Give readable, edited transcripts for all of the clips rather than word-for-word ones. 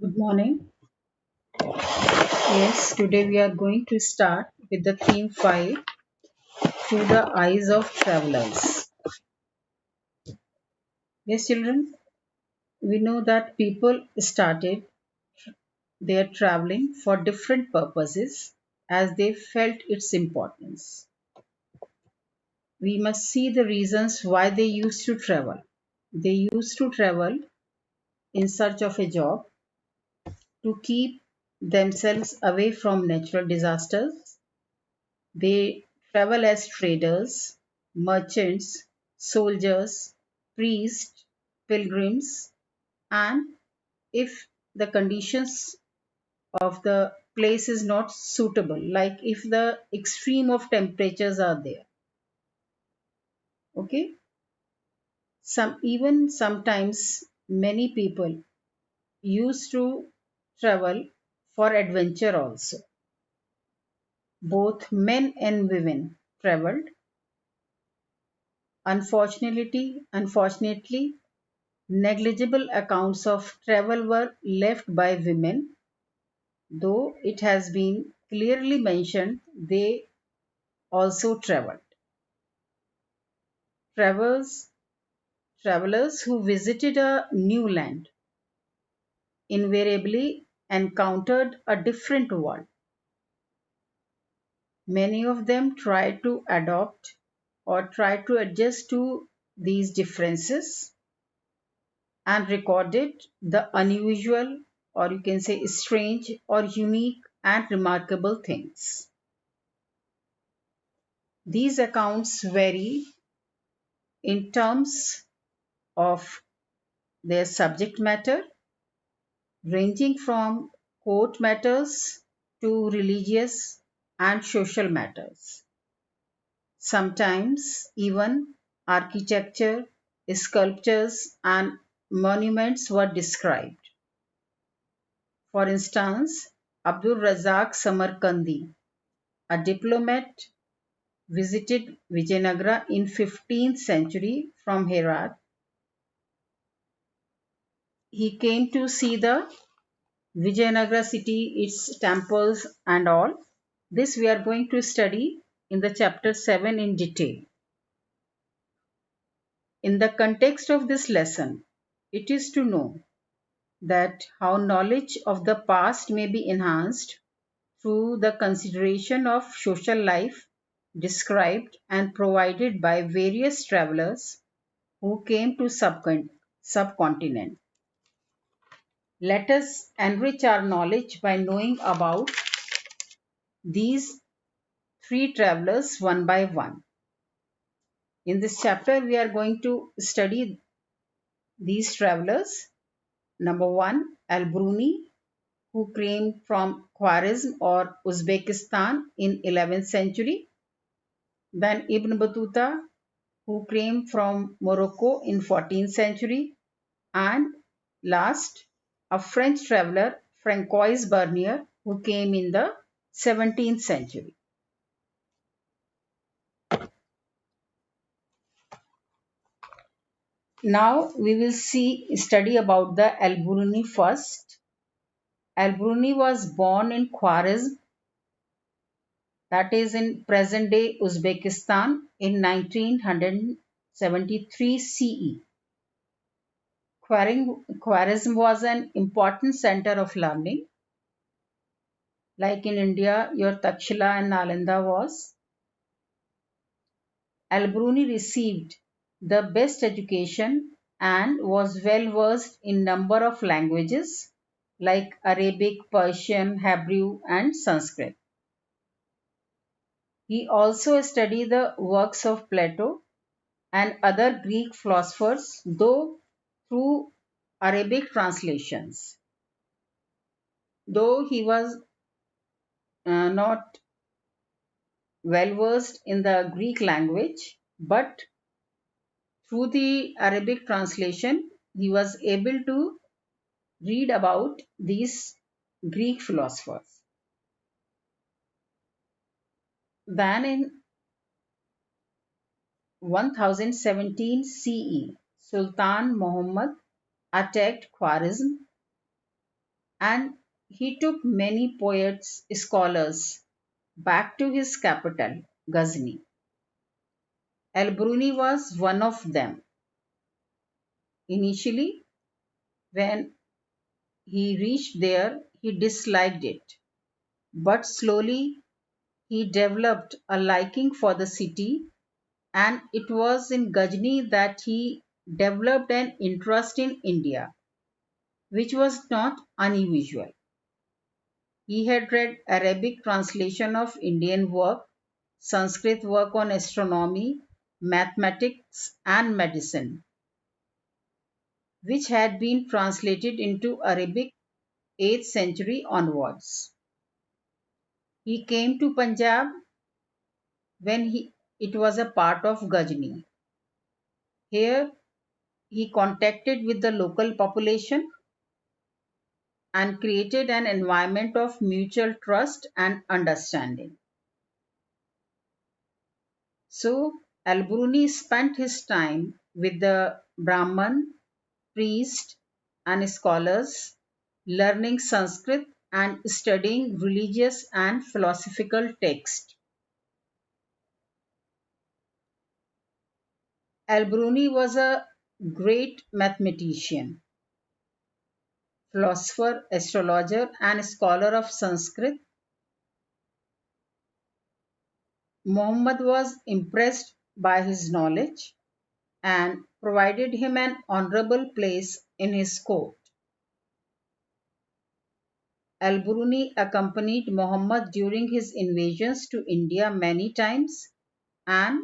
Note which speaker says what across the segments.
Speaker 1: Good morning. Yes, today we are going to start with the theme 5 Through the Eyes of Travelers. Yes, children, we know that people started their traveling for different purposes as they felt its importance. We must see the reasons why they used to travel. They used to travel in search of a job, to keep themselves away from natural disasters. They travel as traders, merchants, soldiers, priests, pilgrims, and if the conditions of the place is not suitable, like if the extreme of temperatures are there, okay? Sometimes many people used to travel for adventure also. Both men and women traveled. Unfortunately, negligible accounts of travel were left by women, though it has been clearly mentioned they also traveled. Travelers, travelers who visited a new land invariably encountered a different world. Many of them tried to adopt or try to adjust to these differences and recorded the unusual, or you can say strange or unique and remarkable things. These accounts vary in terms of their subject matter, ranging from court matters to religious and social matters. Sometimes even architecture, sculptures, and monuments were described. For instance, Abdul Razak Samarkandi, a diplomat, visited Vijayanagara in 15th century from Herat. He came to see the Vijayanagara city, its temples and all. This we are going to study in the chapter 7 in detail. In the context of this lesson, it is to know that how knowledge of the past may be enhanced through the consideration of social life described and provided by various travelers who came to subcontinent. Let us enrich our knowledge by knowing about these three travelers one by one. In this chapter, we are going to study these travelers. Number one, Al-Bruni, who came from Khwarezm or Uzbekistan in 11th century. Then Ibn Battuta, who came from Morocco in 14th century. And last, a French traveler, Francois Bernier, who came in the 17th century. Now we will study about the Al-Bruni first. Al-Bruni was born in Khwarezm, that is in present-day Uzbekistan, in 1973 CE. Khwarezm was an important center of learning. Like in India, your Takshila and Nalanda was. Al-Bruni received the best education and was well versed in number of languages like Arabic, Persian, Hebrew, and Sanskrit. He also studied the works of Plato and other Greek philosophers, though through Arabic translations. Though he was not well versed in the Greek language, but through the Arabic translation, he was able to read about these Greek philosophers. Then in 1017 CE, Sultan Muhammad attacked Khwarezm. and he took many poets, scholars back to his capital, Ghazni. Al-Bruni was one of them. Initially, when he reached there, he disliked it, but slowly he developed a liking for the city, and it was in Ghazni that he developed an interest in India, which was not unusual. He had read Arabic translation of Indian work, Sanskrit work on astronomy, mathematics, and medicine, which had been translated into Arabic 8th century onwards. He came to Punjab when it was a part of Ghazni. Here he contacted with the local population and created an environment of mutual trust and understanding. So Al-Bruni spent his time with the Brahman, priests, and scholars, learning Sanskrit and studying religious and philosophical texts. Al-Bruni was a great mathematician, philosopher, astrologer, and scholar of Sanskrit. Muhammad was impressed by his knowledge and provided him an honorable place in his court. Al-Bruni accompanied Muhammad during his invasions to India many times, and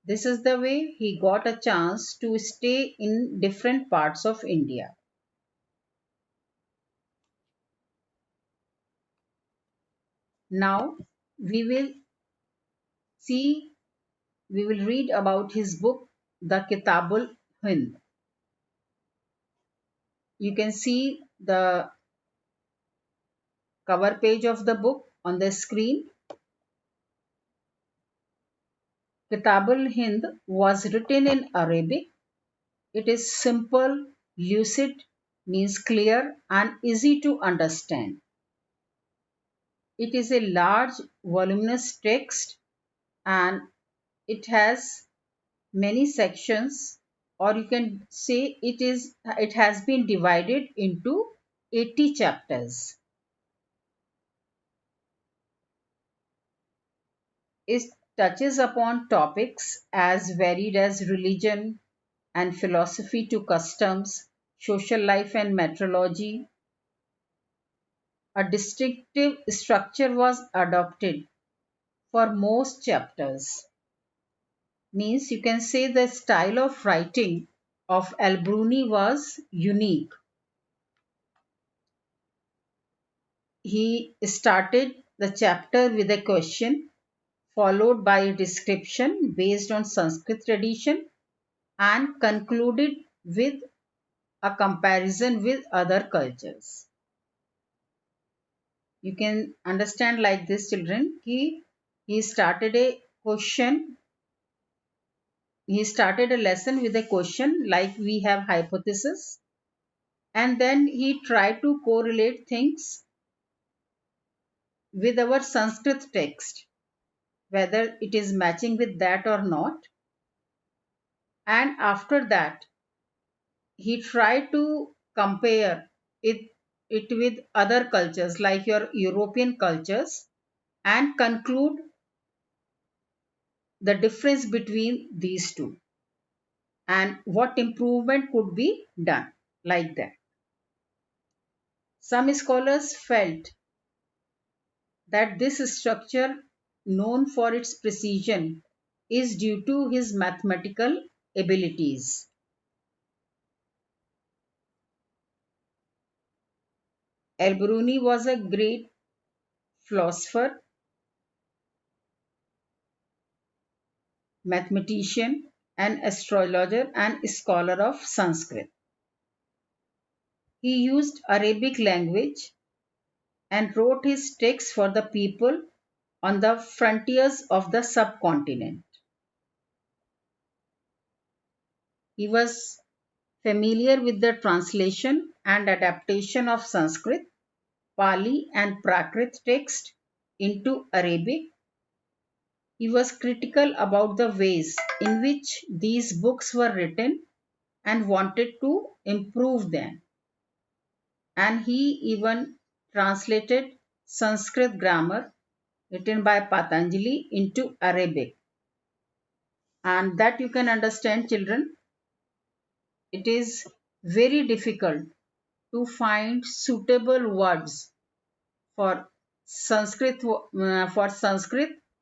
Speaker 1: this is the way he got a chance to stay in different parts of India. Now we will see, we will read about his book, the Kitabul Hind. You can see the cover page of the book on the screen. Kitabul Hind was written in Arabic. It is simple, lucid, means clear, and easy to understand. It is a large, voluminous text, and it has many sections, or you can say it has been divided into 80 chapters. It touches upon topics as varied as religion and philosophy to customs, social life and meteorology. A distinctive structure was adopted for most chapters. Means you can say the style of writing of Al-Bruni was unique. He started the chapter with a question, followed by a description based on Sanskrit tradition, and concluded with a comparison with other cultures. You can understand like this, children. He started a question. He started a lesson with a question like we have hypothesis, and then he tried to correlate things with our Sanskrit text, whether it is matching with that or not. And after that, he tried to compare it with other cultures like your European cultures and conclude the difference between these two and what improvement could be done like that. Some scholars felt that this structure, known for its precision, is due to his mathematical abilities. Al-Biruni was a great philosopher, mathematician, and astrologer and scholar of Sanskrit. He used Arabic language and wrote his texts for the people on the frontiers of the subcontinent. He was familiar with the translation and adaptation of Sanskrit Pali and Prakrit text into Arabic. He was critical about the ways in which these books were written and wanted to improve them. And he even translated Sanskrit grammar written by Patanjali into Arabic. And that you can understand, children, it is very difficult to find suitable words for Sanskrit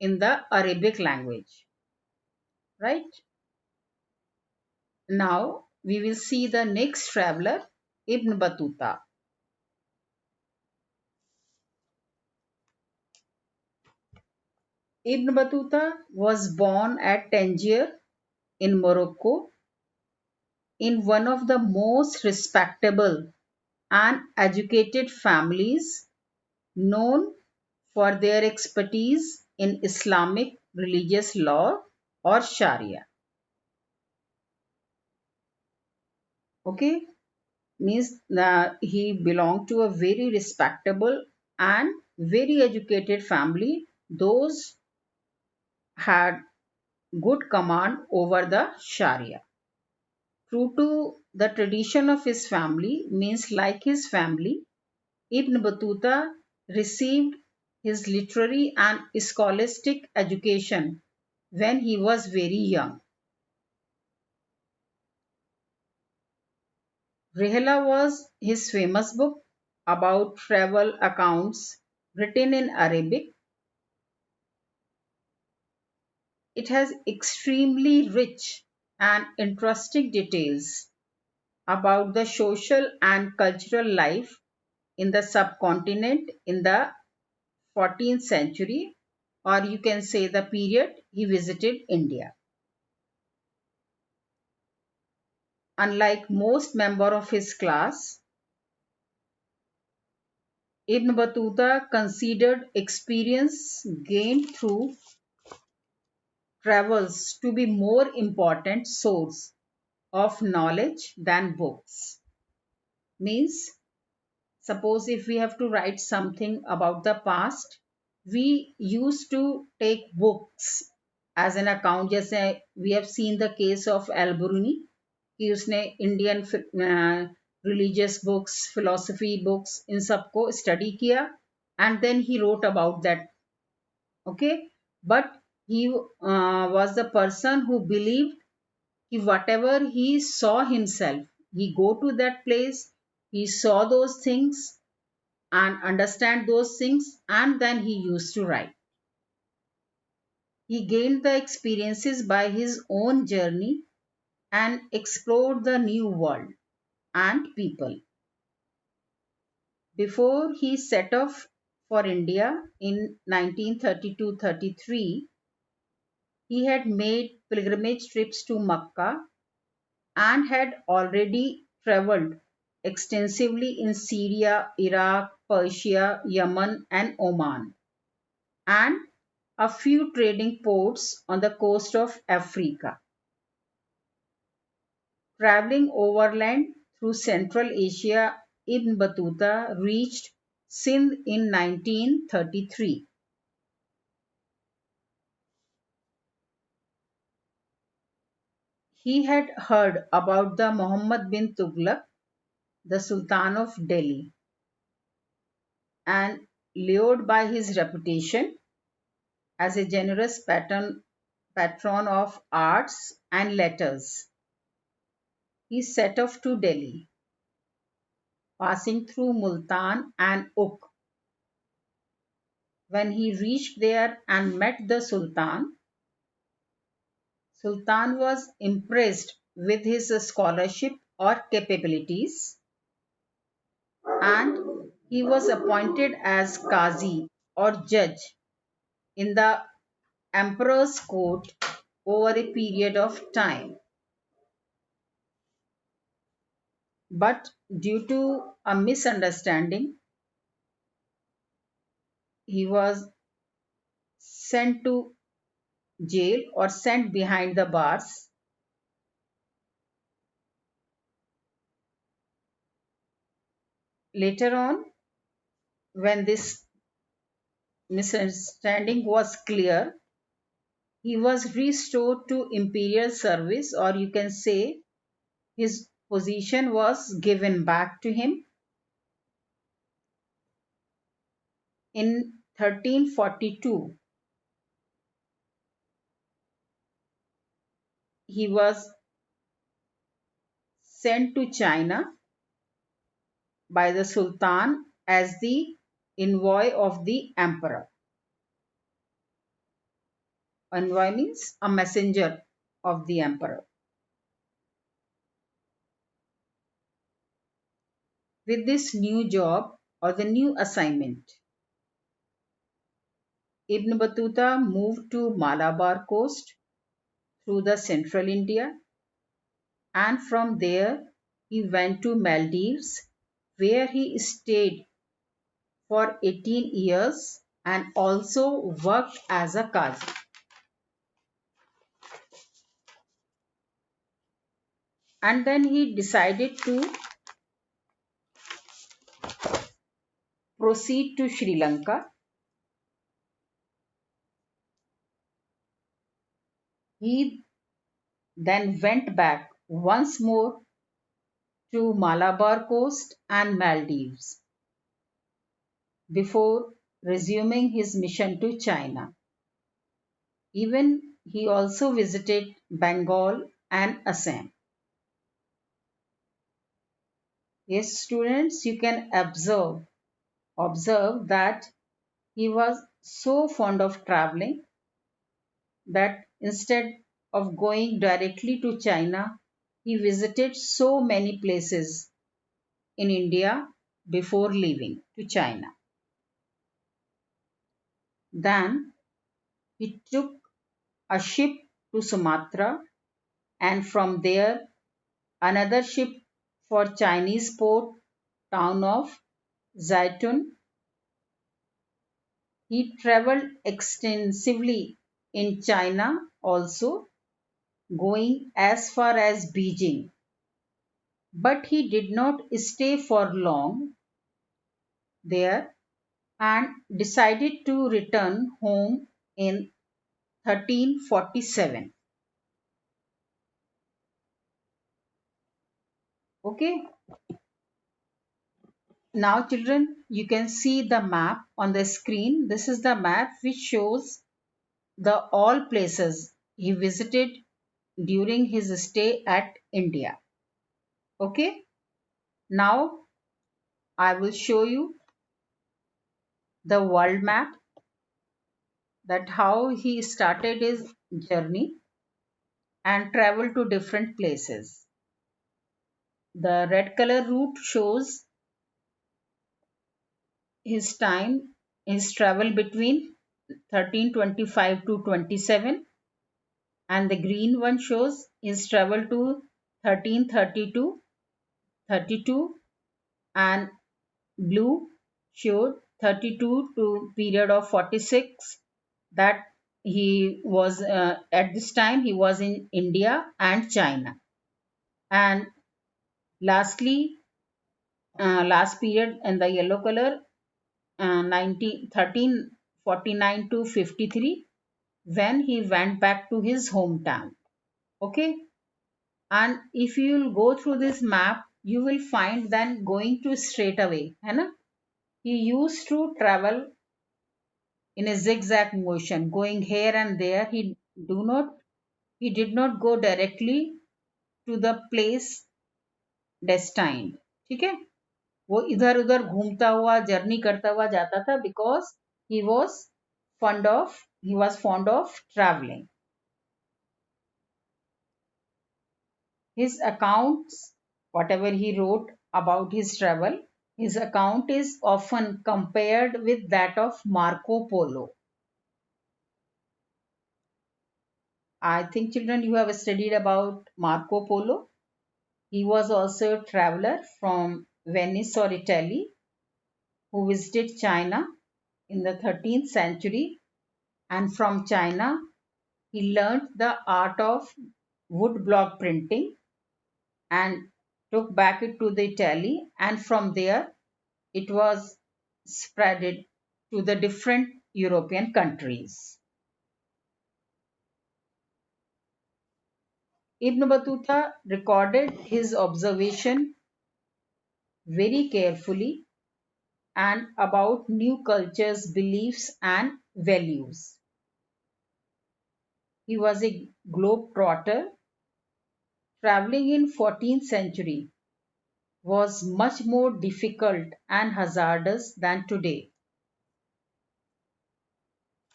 Speaker 1: in the Arabic language, right? Now we will see the next traveler, Ibn Battuta. Ibn Battuta was born at Tangier in Morocco in one of the most respectable and educated families known for their expertise in Islamic religious law or Sharia. Okay, means that he belonged to a very respectable and very educated family. Those had good command over the Sharia. True to the tradition of his family, means like his family, Ibn Battuta received his literary and scholastic education when he was very young. Rihla was his famous book about travel accounts written in Arabic. It has extremely rich and interesting details about the social and cultural life in the subcontinent in the 14th century, or you can say the period he visited India. Unlike most members of his class, Ibn Battuta considered experience gained through travels to be more important source of knowledge than books. Means, suppose if we have to write something about the past, we used to take books as an account. जैसे we have seen the case of Al-Biruni कि उसने Indian religious books, philosophy books इन सबको study किया and then he wrote about that. Okay, but he was the person who believed कि whatever he saw himself, he go to that place, he saw those things and understand those things, and then he used to write. He gained the experiences by his own journey and explored the new world and people. Before he set off for India in 1932-33, he had made pilgrimage trips to Makkah and had already traveled extensively in Syria, Iraq, Persia, Yemen, and Oman, and a few trading ports on the coast of Africa. Traveling overland through Central Asia, Ibn Battuta reached Sindh in 1933. He had heard about the Muhammad bin Tughlaq, the Sultan of Delhi, and lured by his reputation as a generous patron of arts and letters, he set off to Delhi, passing through Multan and Uk. When he reached there and met the Sultan was impressed with his scholarship or capabilities, and he was appointed as Qazi or judge in the emperor's court over a period of time. But due to a misunderstanding, he was sent to jail or sent behind the bars. Later on, when this misunderstanding was clear, he was restored to imperial service, or you can say his position was given back to him. In 1342, he was sent to China by the Sultan as the envoy of the emperor. Envoy means a messenger of the emperor. With this new job or the new assignment, Ibn Battuta moved to Malabar coast through the central India, and from there he went to Maldives, where he stayed for 18 years and also worked as a Qazi. And then he decided to proceed to Sri Lanka. He then went back once more to Malabar coast and Maldives before resuming his mission to China. Even he also visited Bengal and Assam. Yes, students, you can observe that he was so fond of traveling that instead of going directly to China, he visited so many places in India before leaving to China. Then he took a ship to Sumatra, and from there another ship for Chinese port town of Zaitun. He traveled extensively in China also, going as far as Beijing. But he did not stay for long there and decided to return home in 1347. Okay, now children, you can see the map on the screen. This is the map which shows the all places he visited during his stay at India. Okay, now I will show you the world map, that how he started his journey and traveled to different places. The red color route shows his time, his travel between 1325 to 27, and the green one shows his travel to 1332, 32, and blue showed 32 to period of 46, that he was at this time he was in India and China. And lastly, last period in the yellow color, 1349 to 53, when he went back to his hometown. Okay, and if you will go through this map, you will find then going to straight away, है ना? He used to travel in a zigzag motion, going here and there. He did not go directly to the place destined. ठीक है, वो इधर उधर घूमता हुआ journey करता हुआ जाता था, because he was fond of traveling. His accounts, whatever he wrote about his travel, his account is often compared with that of Marco Polo. I think children, you have studied about Marco Polo. He was also a traveler from Venice or Italy who visited China in the 13th century, and from China he learned the art of wood block printing and took back it to the Italy, and from there it was spreaded to the different European countries. Ibn Battuta recorded his observation very carefully and about new cultures, beliefs, and values. He was a globe-trotter. Traveling in 14th century was much more difficult and hazardous than today.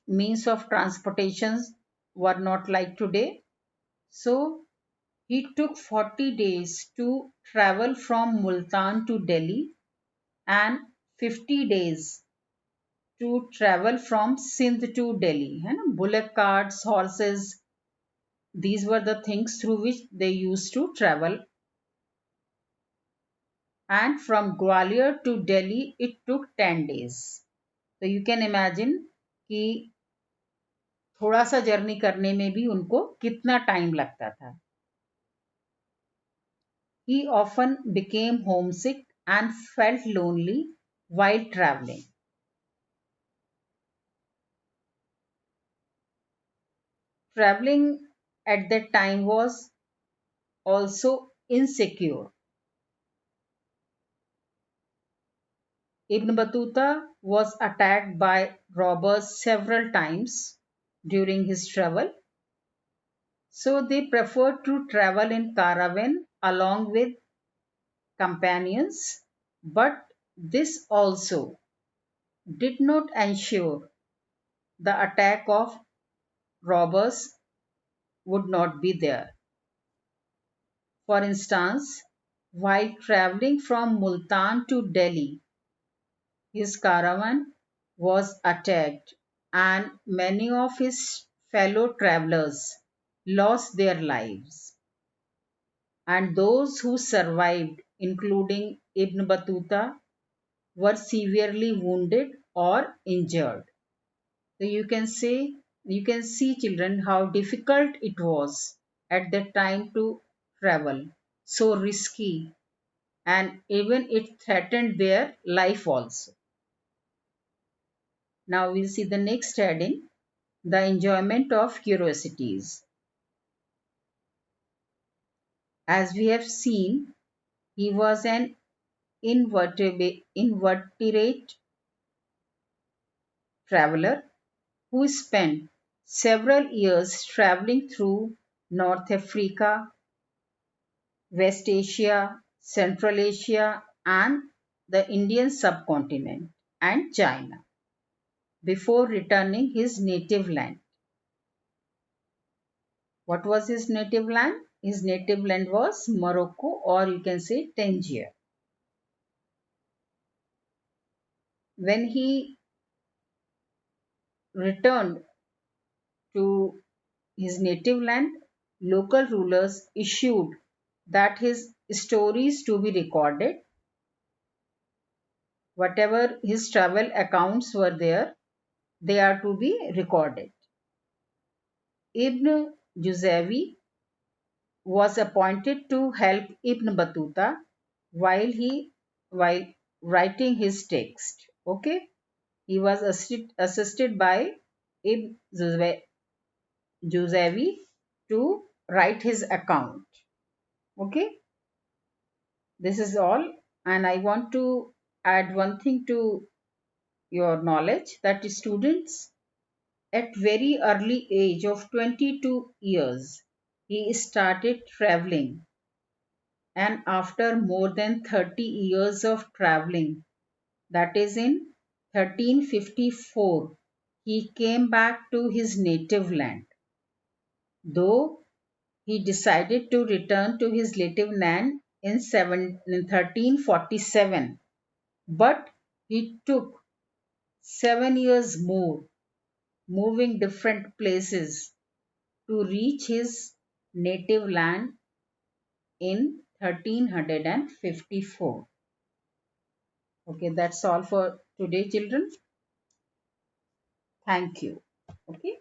Speaker 1: Means of transportation were not like today. So he took 40 days to travel from Multan to Delhi and 50 days to travel from Sindh to Delhi. Bullock carts, horses, these were the things through which they used to travel. And from Gwalior to Delhi, it took 10 days. तो you can imagine कि थोड़ा सा journey करने में भी उनको कितना time लगता था. He often became homesick and felt lonely while traveling. Traveling at that time was also insecure. Ibn Battuta was attacked by robbers several times during his travel. So they preferred to travel in caravan along with companions, but this also did not ensure the attack of robbers would not be there. For instance, while traveling from Multan to Delhi, his caravan was attacked and many of his fellow travelers lost their lives. And those who survived, including Ibn Battuta, were severely wounded or injured. So you can see children how difficult it was at that time to travel, so risky, and even it threatened their life also. Now we'll see the next heading, the enjoyment of curiosities. As we have seen, he was an invertebrate traveler who spent several years traveling through North Africa, West Asia, Central Asia, and the Indian subcontinent and China before returning his native land. What was his native land? His native land was Morocco, or you can say Tangier. When he returned to his native land, local rulers issued that his stories to be recorded. Whatever his travel accounts were there, they are to be recorded. Ibn Juzavi was appointed to help Ibn Battuta while while writing his text. Okay, he was assisted by Ibn Juzavi to write his account. Okay, this is all, and I want to add one thing to your knowledge, that students at very early age of 22 years he started traveling, and after more than 30 years of traveling, that is in 1354, he came back to his native land. Though he decided to return to his native land in 1347, but he took 7 years more, moving different places to reach his native land in 1354. Okay, that's all for today, children. Thank you. Okay.